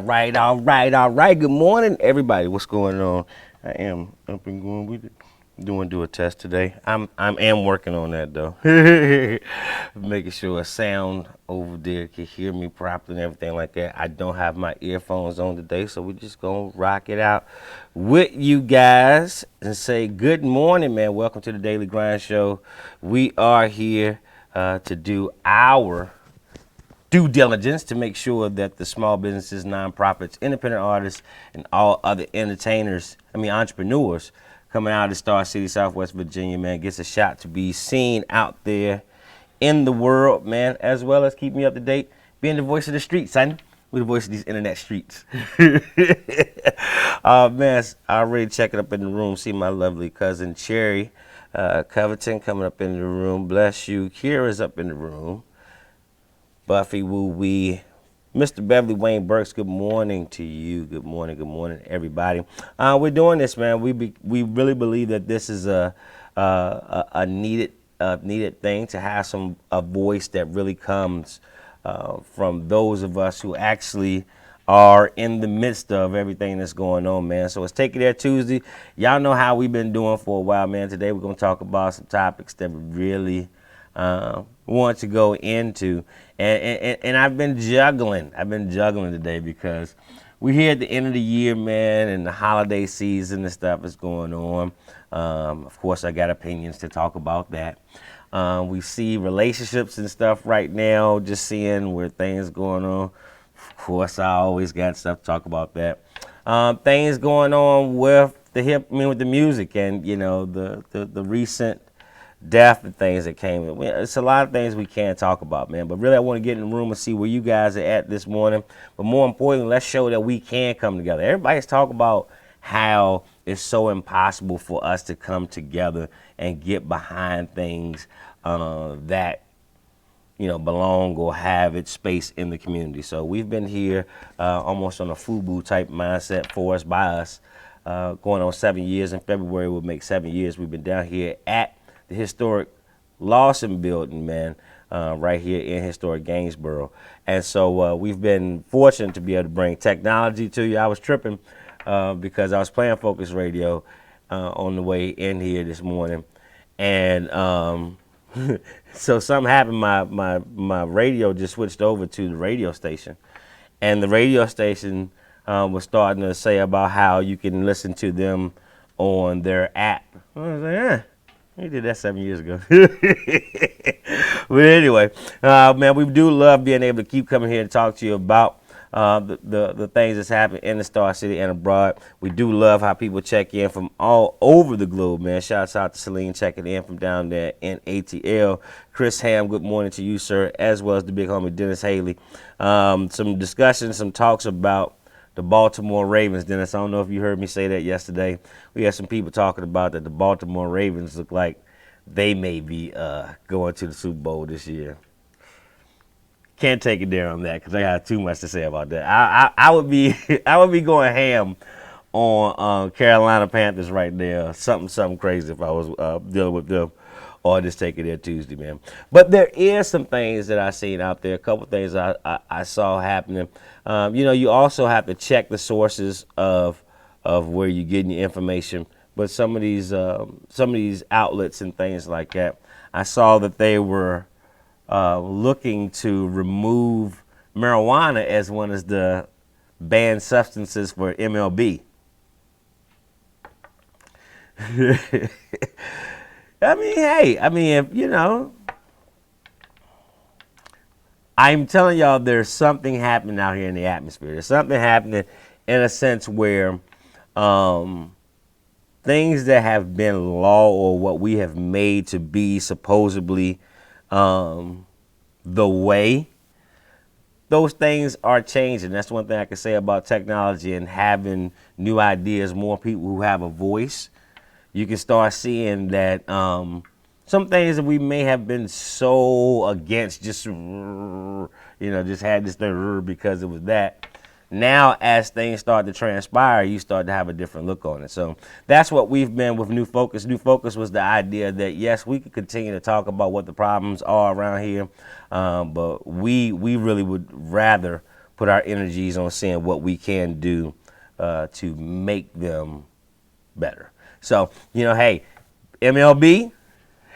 All right. Good morning, everybody. What's going on? I am up and going with it. Do a test today. I'm working on that though. Making sure a sound over there can hear me properly and everything like that. I don't have my earphones on today, so we're just gonna rock it out with you guys and say good morning, man. Welcome to the Daily Grind Show. We are here to do our due diligence to make sure that the small businesses, nonprofits, independent artists, and all other entrepreneurs coming out of the Star City, Southwest Virginia, man, gets a shot to be seen out there in the world, man, as well as keep me up to date, being the voice of the streets, son. We're the voice of these internet streets. Man, I already checking up in the room, see my lovely cousin Cherry Covington coming up in the room. Bless you. Kira's up in the room. Buffy Woo Wee, Mr. Beverly Wayne Burks, good morning to you. Good morning, everybody. We're doing this, man. We really believe that this is a needed thing to have a voice that really comes from those of us who actually are in the midst of everything that's going on, man. So it's Take It There Tuesday. Y'all know how we've been doing for a while, man. Today we're gonna talk about some topics that we really want to go into. And I've been juggling today because we're here at the end of the year, man, and the holiday season and stuff is going on. Of course, I got opinions to talk about that. We see relationships and stuff right now, just seeing where things going on. Of course, I always got stuff to talk about that. Things going on with with the music and, the recent death and things that came in. It's a lot of things we can't talk about, man. But really, I want to get in the room and see where you guys are at this morning. But more importantly, let's show that we can come together. Everybody's talking about how it's so impossible for us to come together and get behind things that belong or have its space in the community. So we've been here almost on a FUBU type mindset for us, by us, going on 7 years. In February, we'll make 7 years. We've been down here at the historic Lawson building, man, right here in historic Gainesboro. And so we've been fortunate to be able to bring technology to you. I was tripping because I was playing Focus Radio on the way in here this morning. And so something happened. My radio just switched over to the radio station. And the radio station was starting to say about how you can listen to them on their app. I was like, yeah. We did that 7 years ago. But anyway, man, we do love being able to keep coming here and talk to you about the things that's happening in the Star City and abroad. We do love how people check in from all over the globe, man. Shouts out to Celine checking in from down there in ATL. Chris Ham, good morning to you, sir, as well as the big homie Dennis Haley. Some discussions, some talks about the Baltimore Ravens. Dennis, I don't know if you heard me say that yesterday. We had some people talking about that the Baltimore Ravens look like they may be going to the Super Bowl this year. Can't take it there on that because I got too much to say about that. I would be going ham on Carolina Panthers right there. Something crazy if I was dealing with them. Or just Take It There Tuesday, man. But there is some things that I seen out there. A couple things I saw happening. You also have to check the sources of where you're getting your information. But some of these outlets and things like that, I saw that they were looking to remove marijuana as one of the banned substances for MLB. I'm telling y'all there's something happening out here in the atmosphere. There's something happening in a sense where things that have been law or what we have made to be supposedly the way, those things are changing. That's one thing I can say about technology and having new ideas, more people who have a voice. You can start seeing that some things that we may have been so against, just had this thing because it was that. Now, as things start to transpire, you start to have a different look on it. So that's what we've been with New Focus. New Focus was the idea that, yes, we could continue to talk about what the problems are around here, but we really would rather put our energies on seeing what we can do to make them better. So, hey, MLB,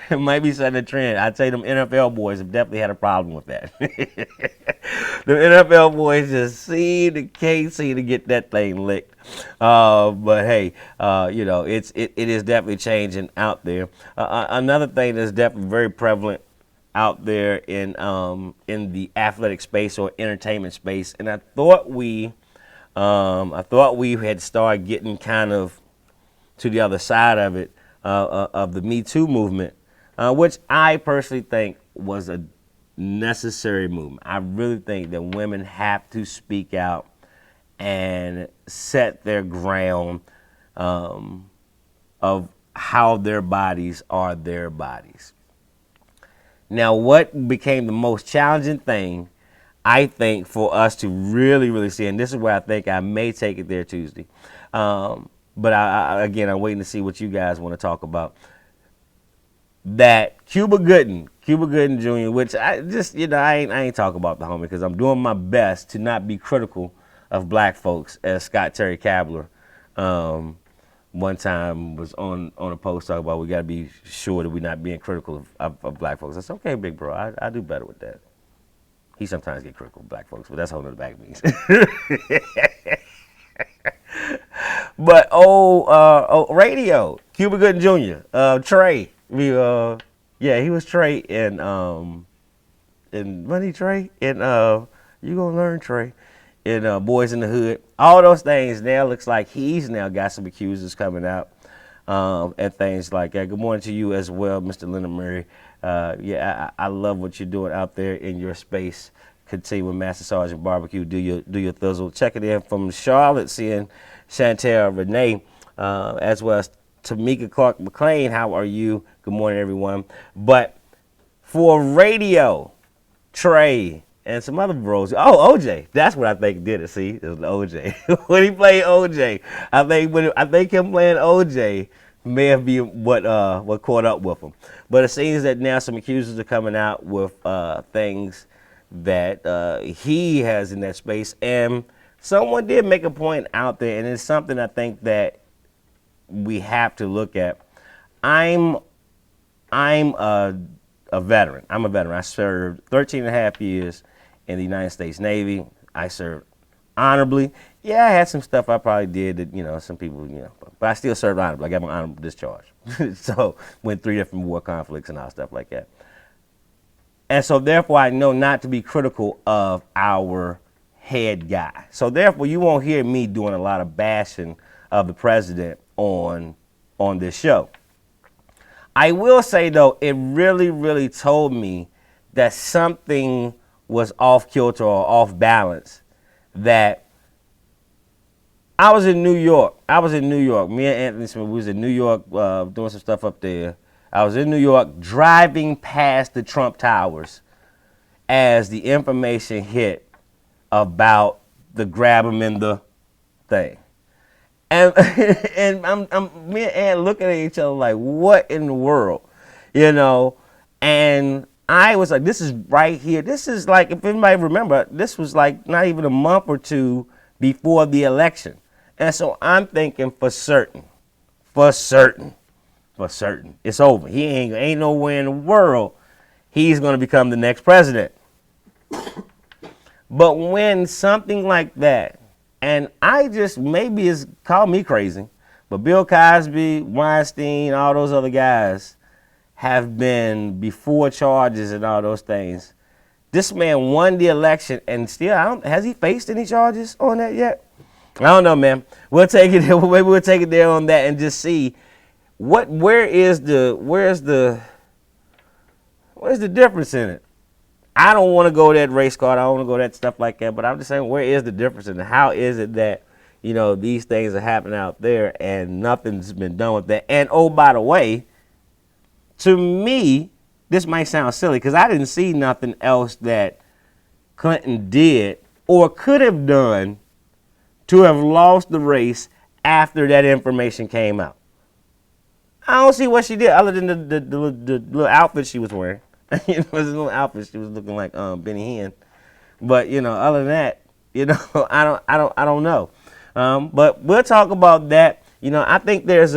it might be setting a trend. I'd say them NFL boys have definitely had a problem with that. The NFL boys just can't seem to get that thing licked. But hey, it is definitely changing out there. Another thing that's definitely very prevalent out there in the athletic space or entertainment space, and I thought we had started getting kind of to the other side of it, of the Me Too movement, which I personally think was a necessary movement. I really think that women have to speak out and set their ground of how their bodies are their bodies. Now, what became the most challenging thing, I think, for us to really, really see, and this is where I think I may take it there Tuesday, but again, I'm waiting to see what you guys want to talk about. That Cuba Gooding Jr., which I just, I ain't talking about the homie because I'm doing my best to not be critical of black folks, as Scott Terry Kabler one time was on a post talking about we got to be sure that we're not being critical of black folks. I said, okay, big bro, I do better with that. He sometimes get critical of black folks, but that's a whole nother bag of beans. But radio, Cuba Gooding Jr., Trey, he was Trey in Money Trey, and You Gonna Learn Trey, in Boys in the Hood. All those things now looks like he's now got some accusers coming out, and things like that. Good morning to you as well, Mr. Leonard Murray. I love what you're doing out there in your space. Continue with Master Sergeant Barbecue. Do your thizzle. Check it in from Charlotte, seeing Chantel Renee, as well as Tamika Clark McLean. How are you? Good morning, everyone. But for radio, Trey and some other bros. Oh, OJ. That's what I think did it. See, it was OJ. When he played OJ, I think him playing OJ may have been what caught up with him. But it seems that now some accusers are coming out with things that he has in that space, and someone did make a point out there, and it's something I think that we have to look at. I'm a veteran. I'm a veteran. I served 13 and a half years in the United States Navy. I served honorably. Yeah, I had some stuff I probably did that, some people, but I still served honorably. I got my honorable discharge. So went 3 different war conflicts and all stuff like that. And so therefore I know not to be critical of our head guy. So therefore you won't hear me doing a lot of bashing of the president on this show. I will say though, it really, really told me that something was off kilter or off balance. That I was in New York. Me and Anthony Smith, we was in New York doing some stuff up there. I was in New York driving past the Trump Towers as the information hit about the grab him in the thing. And me and Ant looking at each other like, what in the world? And I was like, this is right here. This is like, if anybody remember, this was like not even a month or two before the election. And so I'm thinking for certain, it's over. He ain't nowhere in the world he's going to become the next president. But when something like that, and I just, maybe it's called me crazy, but Bill Cosby, Weinstein, all those other guys have been before charges and all those things. This man won the election and still, has he faced any charges on that yet? I don't know, man. We'll take it. Maybe we'll take it there on that and just see where's the difference in it. I don't want to go that race card. I don't want to go that stuff like that. But I'm just saying, where is the difference in it? How is it that these things are happening out there and nothing's been done with that? And oh, by the way, to me, this might sound silly because I didn't see nothing else that Clinton did or could have done to have lost the race after that information came out. I don't see what she did other than the little outfit she was wearing. It was a little outfit. She was looking like Benny Hinn. But, other than that, You know, I don't know. But we'll talk about that. You know, I think there's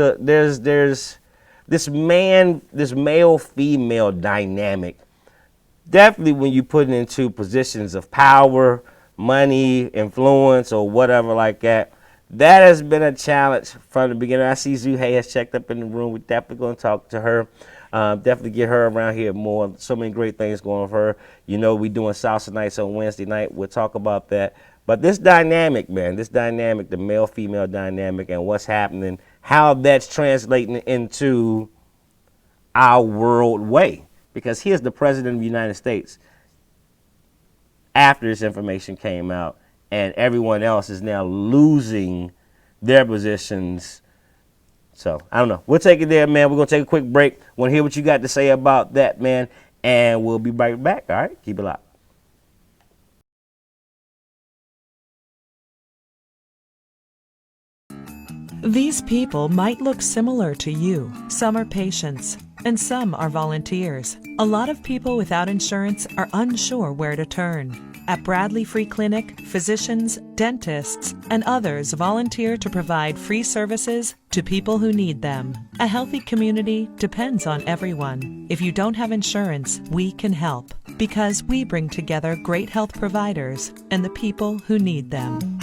this male female dynamic. Definitely when you put it into positions of power, money, influence, or whatever like that, that has been a challenge from the beginning. I see Zuhei has checked up in the room. We're definitely going to talk to her. Definitely get her around here more. So many great things going for her. You know, we doing salsa nights on Wednesday night. We'll talk about that. But this dynamic, man, the male-female dynamic and what's happening, how that's translating into our world way. Because here's the president of the United States after this information came out, and everyone else is now losing their positions. So, I don't know. We'll take it there, man. We're going to take a quick break. Want to hear what you got to say about that, man, and we'll be right back, all right? Keep it locked. These people might look similar to you. Some are patients, and some are volunteers. A lot of people without insurance are unsure where to turn. At Bradley Free Clinic, physicians, dentists, and others volunteer to provide free services to people who need them. A healthy community depends on everyone. If you don't have insurance, we can help because we bring together great health providers and the people who need them.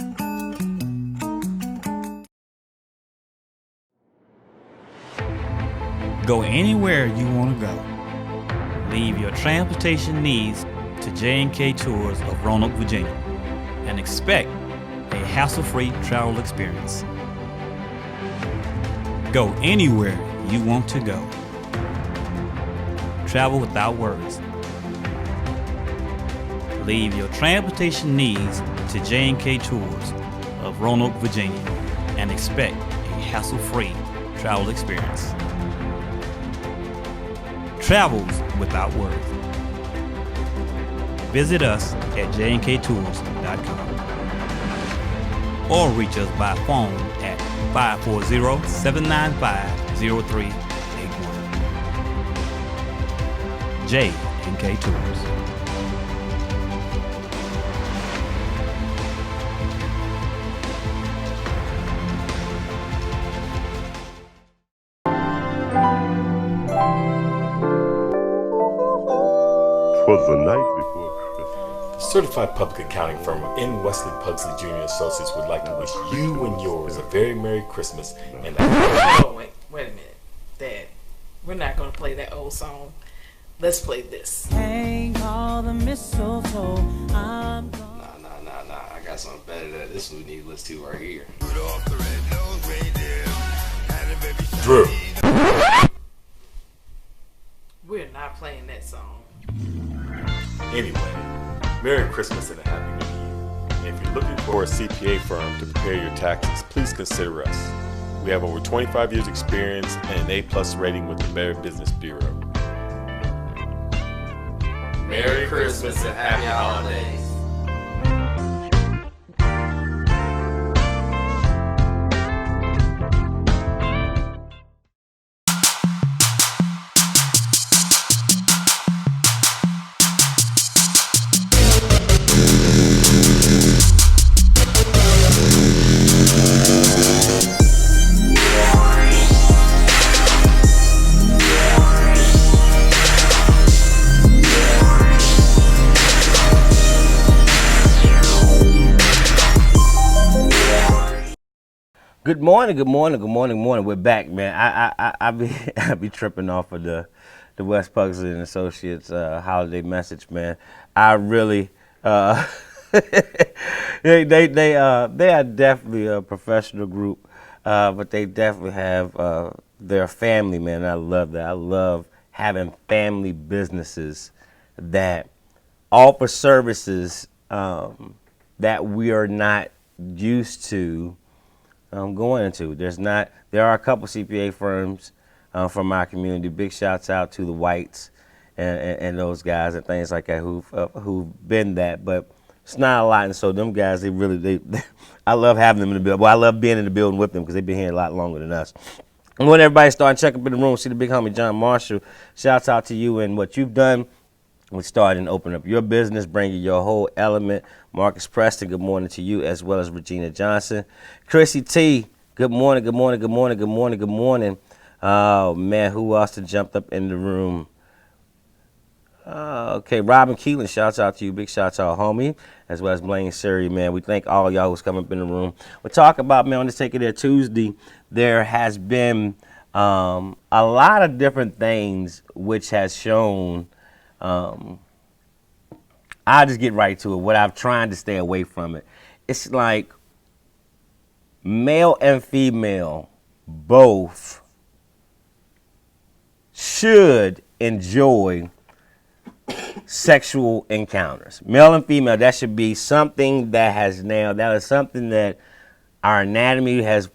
Go anywhere you want to go. Leave your transportation needs to J&K Tours of Roanoke, Virginia, and expect a hassle-free travel experience. Go anywhere you want to go. Travel without worries. Leave your transportation needs to J&K Tours of Roanoke, Virginia, and expect a hassle-free travel experience. Travels without worries. Visit us at jnktours.com or reach us by phone at 540-795-0381. J&K Tours. Was the night before Christmas. Certified public accounting firm N. Wesley Pugsley Jr. Associates would like to wish you and yours a very Merry Christmas and Oh, wait a minute. Dad, we're not going to play that old song. Let's play this. Hang all the mistletoe. Nah. I got something better than this we need to listen to right here. Drew. We're not playing that song. Anyway, Merry Christmas and a Happy New Year. And if you're looking for a CPA firm to prepare your taxes, please consider us. We have over 25 years experience and an A+ rating with the Better Business Bureau. Merry Christmas and Happy Holidays. Good morning. We're back, man. I be tripping off of the West Pugsley and Associates holiday message, man. I really they are definitely a professional group, but they definitely have their family, man. I love that. I love having family businesses that offer services that we are not used to going into. There are a couple CPA firms from our community. Big shouts out to the Whites and those guys and things like that who've been that, but it's not a lot. And so them guys, I love having them in the building. Well, I love being in the building with them because they've been here a lot longer than us. I want everybody to start checking up in the room. See the big homie John Marshall. Shouts out to you and what you've done We start and open up your business, bringing your whole element. Marcus Preston, good morning to you, as well as Regina Johnson. Chrissy T, good morning, good morning, good morning, good morning, good morning. Oh, man, who else to jumped up in the room? Okay, Robin Keelan, shouts out to you. Big shouts out, homie, as well as Blaine Surrey, man. We thank all y'all who's coming up in the room. We're talking about, man, on this Take It There Tuesday, there has been a lot of different things which has shown, I'll just get right to it, what I'm trying to stay away from it. It's like male and female both should enjoy sexual encounters. Male and female, that should be something that is something that our anatomy has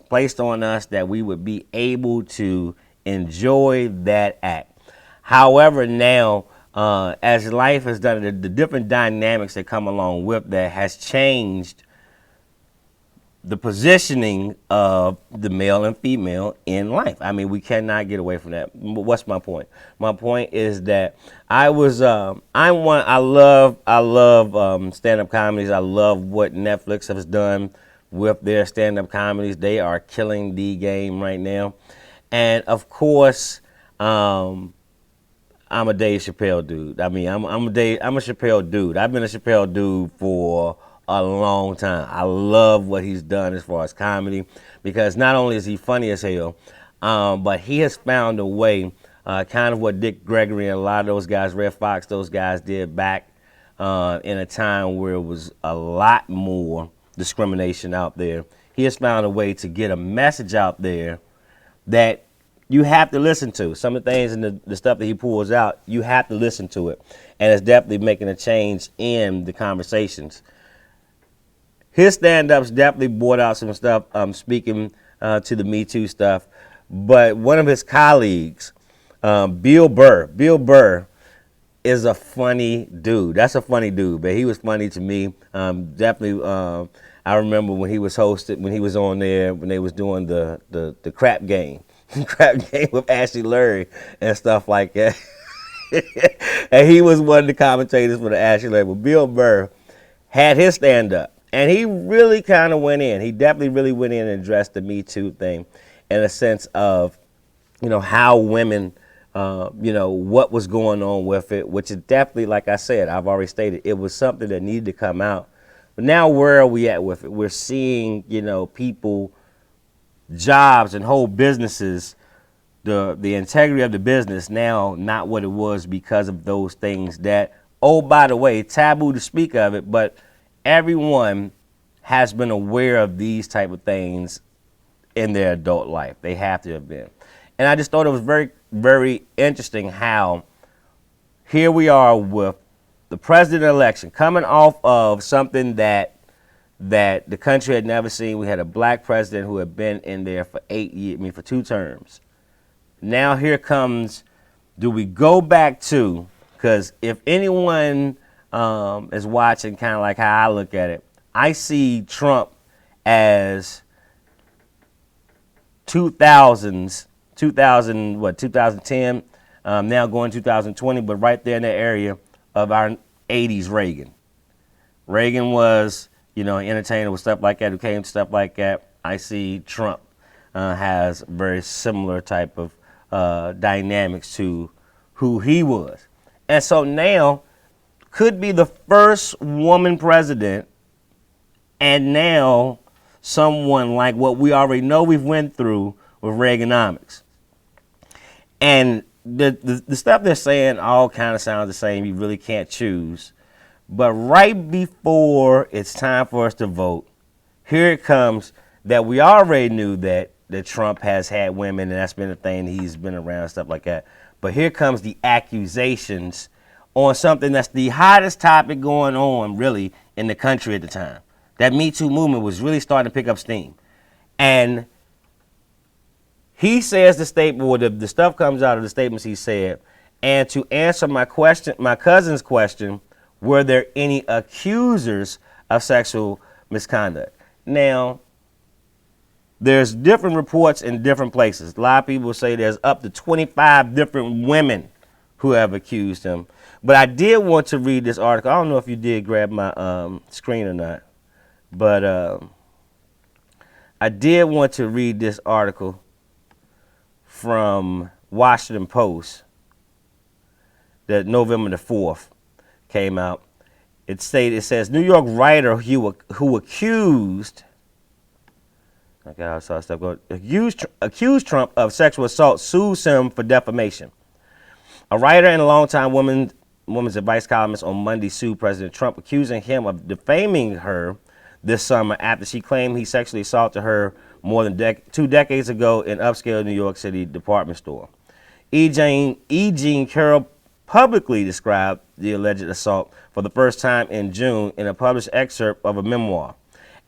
placed on us, that we would be able to enjoy that act. However, now, as life has done, the different dynamics that come along with that has changed the positioning of the male and female in life. I mean, we cannot get away from that. What's my point? My point is that I love stand-up comedies. I love what Netflix has done with their stand-up comedies. They are killing the game right now. And of course, I'm a Dave Chappelle dude. I mean, I'm a Chappelle dude. I've been a Chappelle dude for a long time. I love what he's done as far as comedy, because not only is he funny as hell, but he has found a way, kind of what Dick Gregory and a lot of those guys, Red Fox, those guys did back in a time where it was a lot more discrimination out there. He has found a way to get a message out there that you have to listen to. Some of the things and the stuff that he pulls out, you have to listen to it. And it's definitely making a change in the conversations. His stand-ups definitely brought out some stuff, speaking to the Me Too stuff. But one of his colleagues, Bill Burr is a funny dude. That's a funny dude, but he was funny to me. Definitely, I remember when he was on there, when they was doing the crap game. Crap game with Ashley Lurie and stuff like that. And he was one of the commentators for the Ashley Lurie. But Bill Burr had his stand-up. And he really kind of went in. He definitely really went in and addressed the Me Too thing in a sense of, how women, what was going on with it, which is definitely, like I said, I've already stated, it was something that needed to come out. But now where are we at with it? We're seeing, people, jobs and whole businesses, the integrity of the business now not what it was because of those things that, oh, by the way, taboo to speak of it, but everyone has been aware of these type of things in their adult life. They have to have been. And I just thought it was very, very interesting how here we are with the president election coming off of something that the country had never seen. We had a black president who had been in there for 8 years, for 2 terms. Now here comes, do we go back to, because if anyone is watching kind of like how I look at it, I see Trump as 2010, now going 2020, but right there in the area of our 80s Reagan. Reagan was, an entertainer with stuff like that, who came to stuff like that. I see Trump has very similar type of dynamics to who he was. And so now, could be the first woman president, and now someone like what we already know we've went through with Reaganomics. And the stuff they're saying all kind of sounds the same. You really can't choose. But right before it's time for us to vote, here it comes that we already knew that Trump has had women, and that's been a thing. He's been around and stuff like that. But here comes the accusations on something that's the hottest topic going on really in the country at the time. That Me Too movement was really starting to pick up steam. And he says the statement, or the stuff comes out of the statements he said. And to answer my cousin's question, were there any accusers of sexual misconduct? Now, there's different reports in different places. A lot of people say there's up to 25 different women who have accused him. But I did want to read this article. I don't know if you did grab my screen or not, but I did want to read this article from Washington Post that November the 4th came out. It says New York writer who accused Trump of sexual assault sues him for defamation. A writer and a longtime woman's advice columnist on Monday sued President Trump, accusing him of defaming her this summer after she claimed he sexually assaulted her more than 2 decades ago in upscale New York City department store. E. Jean Carroll publicly described the alleged assault for the first time in June in a published excerpt of a memoir.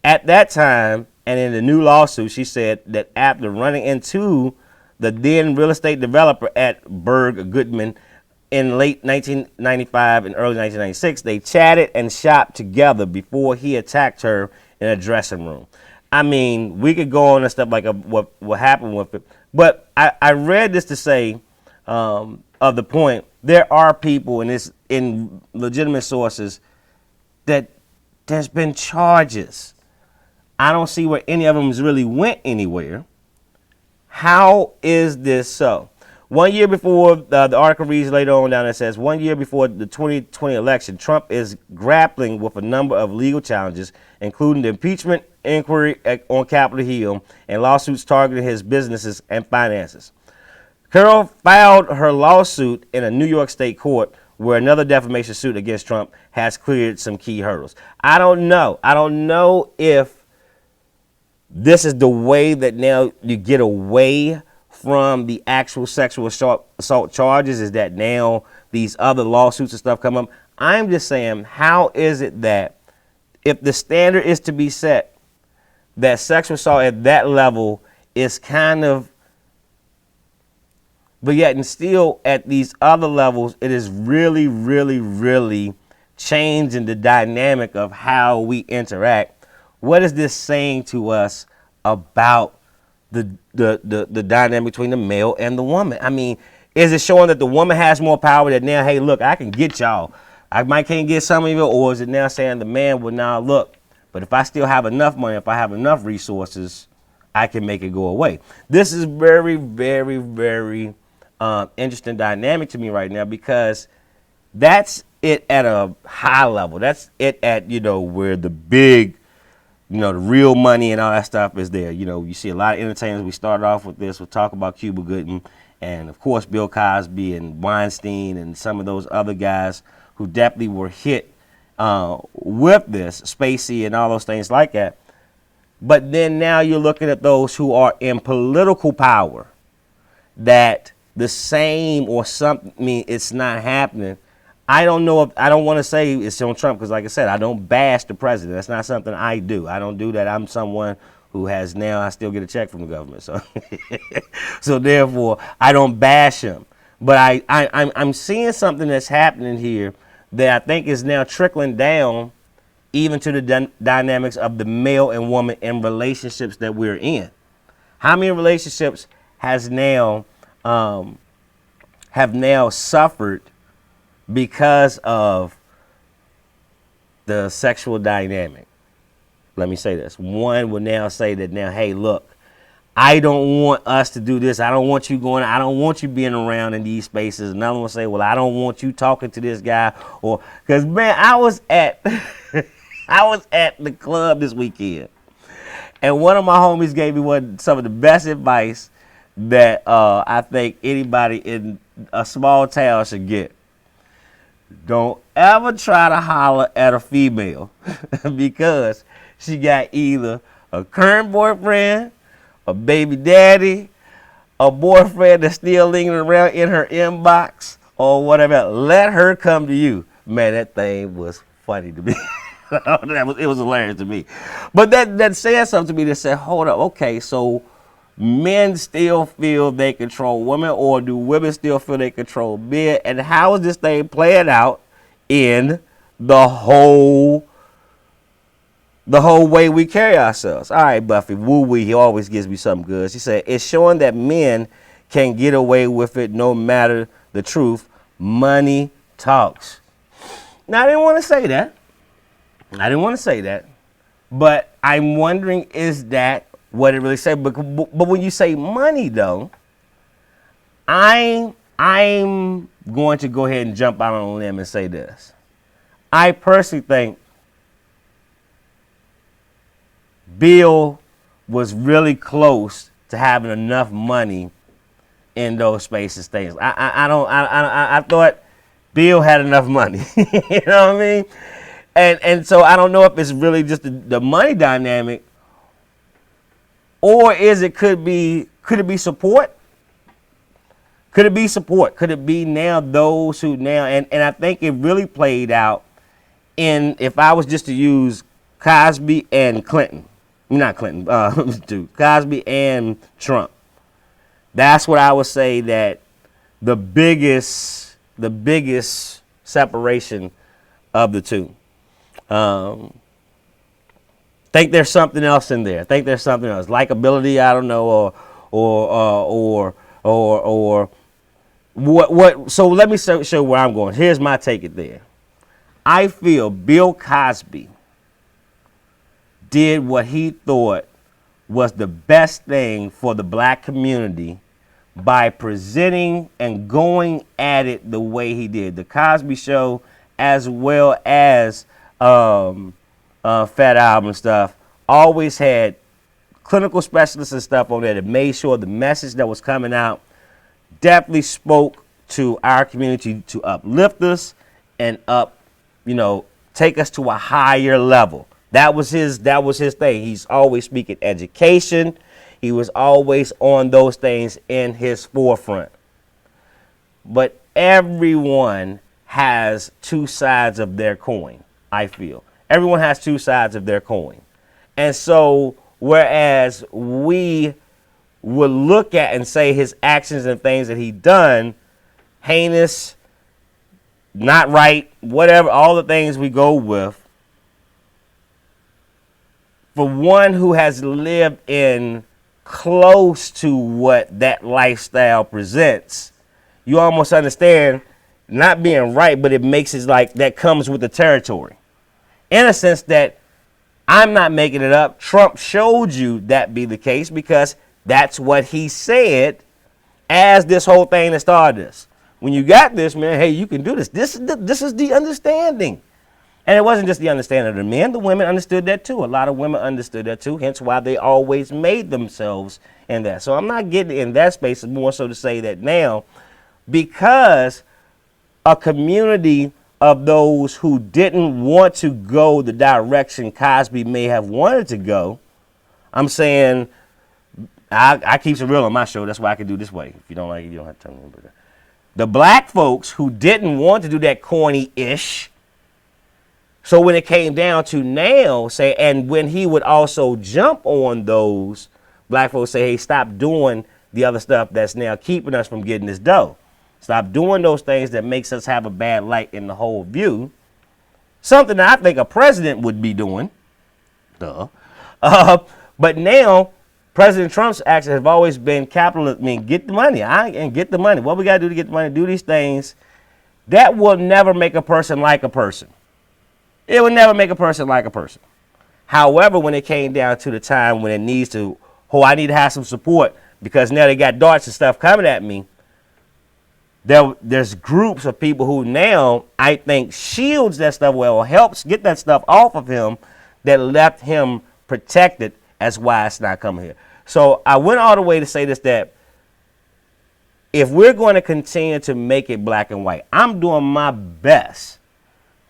At that time, and in the new lawsuit, she said that after running into the then real estate developer at Berg Goodman in late 1995 and early 1996, they chatted and shopped together before he attacked her in a dressing room. I mean, we could go on and stuff like what happened with it, but I read this to say of the point, there are people in legitimate sources that there's been charges. I don't see where any of them really went anywhere. How is this so? 1 year before, the article reads later on down, it says, 1 year before the 2020 election, Trump is grappling with a number of legal challenges, including the impeachment inquiry on Capitol Hill and lawsuits targeting his businesses and finances. Carroll filed her lawsuit in a New York state court where another defamation suit against Trump has cleared some key hurdles. I don't know. I don't know if this is the way that now you get away from the actual sexual assault charges, is that now these other lawsuits and stuff come up. I'm just saying, how is it that if the standard is to be set, that sexual assault at that level is kind of, but yet and still at these other levels, it is really, really, really changing the dynamic of how we interact. What is this saying to us about the dynamic between the male and the woman? I mean, is it showing that the woman has more power, that now, hey, look, I can get y'all. I might can't get some of you, or is it now saying the man will now look, but if I still have enough money, if I have enough resources, I can make it go away. This is very, very, very interesting dynamic to me right now, because that's it at a high level. That's it at, where the big, the real money and all that stuff is there. You see a lot of entertainers. We started off with this. We'll talk about Cuba Gooding and, of course, Bill Cosby and Weinstein and some of those other guys who definitely were hit with this, Spacey and all those things like that. But then now you're looking at those who are in political power, that the same or something, I mean, it's not happening. I don't know if, I don't want to say it's on Trump, because like I said, I don't bash the president. That's not something I do. I don't do that. I'm someone who has now, I still get a check from the government. So, so therefore, I don't bash him. But I'm seeing something that's happening here that I think is now trickling down even to the dynamics of the male and woman in relationships that we're in. How many relationships have now suffered because of the sexual dynamic? Let me say this. One will now say that now, hey, look, I don't want us to do this. I don't want you going, I don't want you being around in these spaces. Another one will say, well, I don't want you talking to this guy. Or, because, man, I was at the club this weekend, and one of my homies gave me some of the best advice that I think anybody in a small town should get. Don't ever try to holler at a female because she got either a current boyfriend, a baby daddy, a boyfriend that's still lingering around in her inbox, or whatever. Let her come to you. Man, that thing was funny to me. It was hilarious to me. But that said something to me that said, hold up, okay, so men still feel they control women, or do women still feel they control men? And how is this thing playing out in the whole way we carry ourselves? All right, Buffy, woo-wee, he always gives me something good. She said, it's showing that men can get away with it no matter the truth, Money talks. Now, I didn't want to say that. But I'm wondering, is that what it really said? But when you say money, though, I'm going to go ahead and jump out on a limb and say this. I personally think Bill was really close to having enough money in those spaces things. I thought Bill had enough money. You know what I mean? And so I don't know if it's really just the money dynamic, or could it be support? Could it be support? Could it be now those who now, and I think it really played out in, if I was just to use Cosby and Clinton, not Clinton, Cosby and Trump. That's what I would say that the biggest separation of the two. Think there's something else in there. Think there's something else. Likability, I don't know, or what. So let me show where I'm going. Here's my take it there. I feel Bill Cosby did what he thought was the best thing for the black community by presenting and going at it the way he did. The Cosby Show, as well as Fat Album stuff, always had clinical specialists and stuff on there that made sure the message that was coming out definitely spoke to our community to uplift us and take us to a higher level. That was his thing. He's always speaking education. He was always on those things in his forefront. But everyone has two sides of their coin, I feel. Everyone has two sides of their coin. And so, whereas we would look at and say his actions and things that he done, heinous, not right, whatever, all the things we go with, for one who has lived in close to what that lifestyle presents, you almost understand not being right, but it makes it like that comes with the territory. In a sense that I'm not making it up. Trump showed you that be the case because that's what he said as this whole thing that started this. When you got this, man, hey, you can do this. This is the understanding. And it wasn't just the understanding of the men. The women understood that too. A lot of women understood that too, hence why they always made themselves in that. So I'm not getting in that space. It's more so to say that now, because a community of those who didn't want to go the direction Cosby may have wanted to go, I'm saying, I keep it real on my show. That's why I can do this way. If you don't like it, you don't have to tell me about that. The black folks who didn't want to do that corny-ish, so when it came down to now, say, and when he would also jump on those, black folks say, hey, stop doing the other stuff that's now keeping us from getting this dough. Stop doing those things that makes us have a bad light in the whole view. Something that I think a president would be doing. Duh. But now, President Trump's actions have always been capitalist. I mean, get the money. And get the money. What we got to do to get the money, do these things. That will never make a person like a person. It would never make a person like a person. However, when it came down to the time when it needs to, I need to have some support because now they got darts and stuff coming at me. There's groups of people who now I think shields that stuff well, helps get that stuff off of him that left him protected as why it's not coming here. So I went all the way to say this, that if we're going to continue to make it black and white, I'm doing my best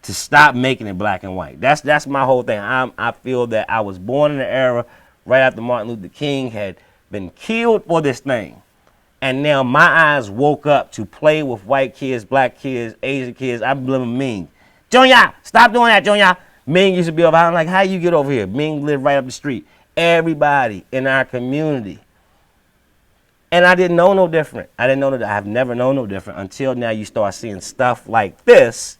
to stop making it black and white. That's my whole thing. I feel that I was born in an era right after Martin Luther King had been killed for this thing. And now my eyes woke up to play with white kids, black kids, Asian kids. I blaming Ming. Junior, stop doing that, Junior. Ming used to be over. I'm like, how you get over here? Ming lived right up the street. Everybody in our community. And I didn't know no different. I've never known no different until now you start seeing stuff like this.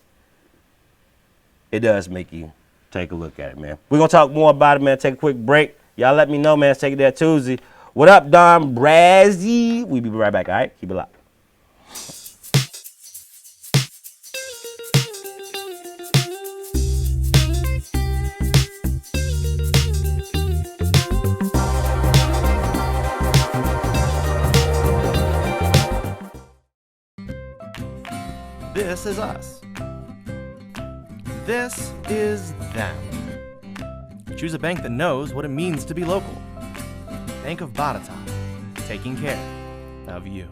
It does make you take a look at it, man. We're going to talk more about it, man. Take a quick break. Y'all let me know, man. Let's take it there Tuesday. What up, Don Brazzy? We'll be right back, all right? Keep it locked. this is us. This is them. Choose a bank that knows what it means to be local. Bank of Bogota, taking care of you.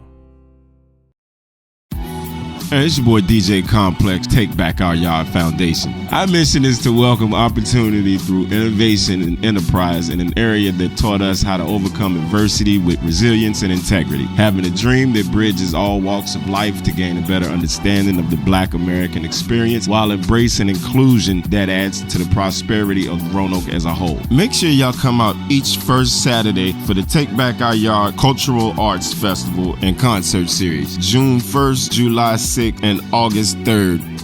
Hey, it's your boy DJ Complex, Take Back Our Yard Foundation. Our mission is to welcome opportunity through innovation and enterprise in an area that taught us how to overcome adversity with resilience and integrity. Having a dream that bridges all walks of life to gain a better understanding of the Black American experience while embracing inclusion that adds to the prosperity of Roanoke as a whole. Make sure y'all come out each first Saturday for the Take Back Our Yard Cultural Arts Festival and Concert Series, June 1st, July 6th, and August 3rd.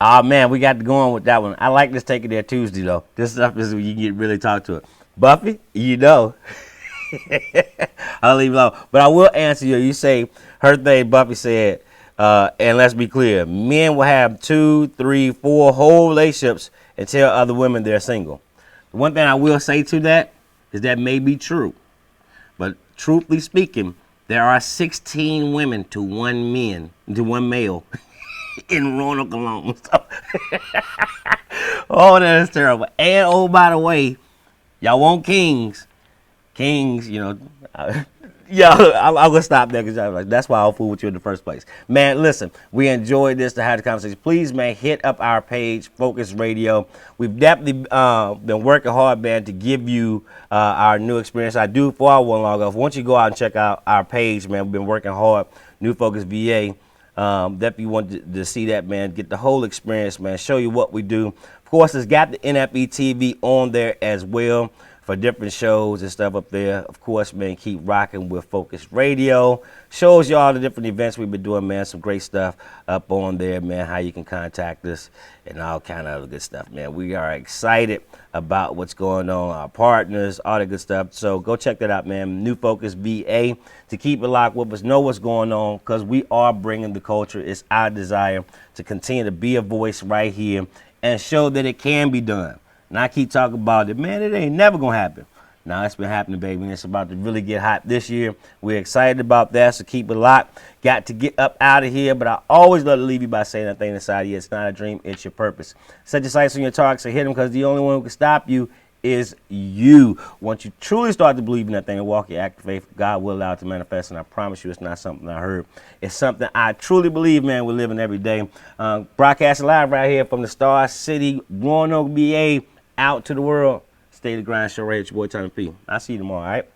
Oh man, we got to go on with that one. I like this Take It There Tuesday though. This stuff is when you can really talk to it. Buffy, you know. I'll leave it alone. But I will answer you. You say her thing, Buffy said, and let's be clear, men will have 2, 3, 4 whole relationships and tell other women they're single. The one thing I will say to that is that may be true. But truthfully speaking, there are 16 women to one male in Roanoke alone. So oh, that is terrible. And oh, by the way, y'all want kings. Kings, you know. I'm gonna stop there because that's why I'll fool with you in the first place. Man, listen, we enjoyed this to have the conversation. Please, man, hit up our page, Focus Radio. We've definitely been working hard, man, to give you our new experience. I do for our one log off. Once you go out and check out our page, man, we've been working hard. New Focus VA. Definitely want to see that, man. Get the whole experience, man. Show you what we do. Of course, it's got the NFE TV on there as well for different shows and stuff up there. Of course, man, keep rocking with Focus Radio. Shows you all the different events we've been doing, man. Some great stuff up on there, man. How you can contact us and all kind of other good stuff, man. We are excited about what's going on, our partners, all that good stuff. So go check that out, man. New Focus VA to keep it locked with us, know what's going on, because we are bringing the culture. It's our desire to continue to be a voice right here and show that it can be done. And I keep talking about it, man, it ain't never going to happen. Now, it's been happening, baby, and it's about to really get hot this year. We're excited about that, so keep it locked. Got to get up out of here, but I always love to leave you by saying that thing inside of you. It's not a dream, it's your purpose. Set your sights on your targets and hit them, because the only one who can stop you is you. Once you truly start to believe in that thing and walk your act of faith, God will allow it to manifest, and I promise you it's not something I heard. It's something I truly believe, man, we're living every day. Broadcasting live right here from the Star City, Roanoke, BA, out to the world. Stay the Grind Show right here. It's your boy, Tommy P. I'll see you tomorrow, all right?